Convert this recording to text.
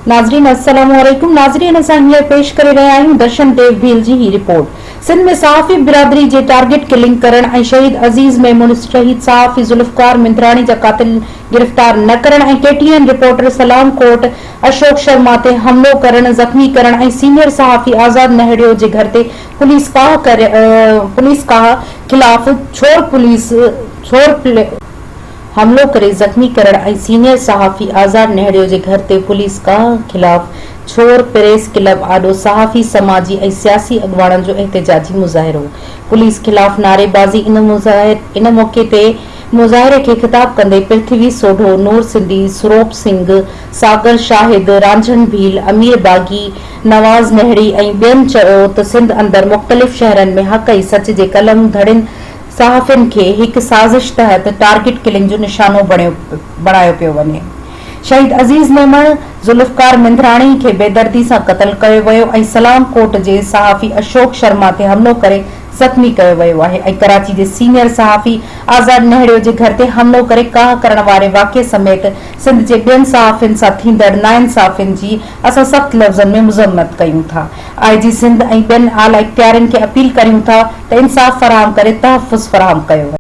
नाज़रीन अस्सलाम वालेकुम। नाज़रीन असां हींअर पेश करे रहिया आहियूं दर्शन देव भील जी ही रिपोर्ट। सिंध में सहाफ़ी बिरादरी जे टारगेट किलिंग करण ऐं शहीद अज़ीज़ मेमून शहीद सहाफ़ी ज़ुल्फ़कार मिंदराणी जा कातिल गिरफ़्तार न करण ऐं KTN रिपोर्टर सलाम कोट अशोक शर्मा ते हमलो करण, ज़ख़्मी करण ऐं सीनियर सहाफ़ी आज़ाद नेहड़ियो जे घर ते पुलिस काह खिलाफ़ हमलो करे ज़ख़्मी करण ऐं सीनियर सहाफ़ी आज़ाद नेहड़ियो जे घर ते पुलिस काह खिलाफ़ छोर प्रेस क्लब आॾो सहाफ़ी समाजी ऐं सियासी अॻुवाणनि जो एहतिजाजी मुज़ाहिरो। पुलिस खिलाफ़ नारेबाज़ी। इन मौक़े ते मुज़ाहिरे खे ख़िताब कंदे पृथ्वी सोढो, नूर सिंधी, सुरोप सिंह, सागर शाहिद, रांझण भील, अमीर बागी, नवाज़ नेहड़ी ऐं ॿियनि चयो त सिंध अंदरि मुख़्तलिफ़ शहरनि में हक़ ऐं सच जे कलम धड़िन सहाफ़ियुनि खे हिक साज़िश तहत टारगेट किलिंग जो निशानो बणायो पियो वञे। शहीद अज़ीज़ मेमून ज़ुल्फ़कार मिंदराणी खे बेदर्दी सां क़त्ल कयो वियो ऐं सलाम कोट जे सहाफ़ी अशोक शर्मा ते हमलो करे ज़ख़्मी कयो वियो आहे ऐं कराची जे सीनियर सहाफ़ी आज़ाद नेहड़ियो जे घर ते हमलो करे काह करण वारे वाक़िए समेत सिंध जे ॿियनि सहाफ़ियुनि सां थींदड़ नाइंसाफ़ियुनि जी असां सख़्त लफ़्ज़नि में मुज़म्मत कयूं था। IG सिंध ऐं ॿियनि आला इख़्तियारनि खे अपील करियूं था त इंसाफ़ फ़राहम करे तहफ़्फ़ुज़ फ़राहम कयो।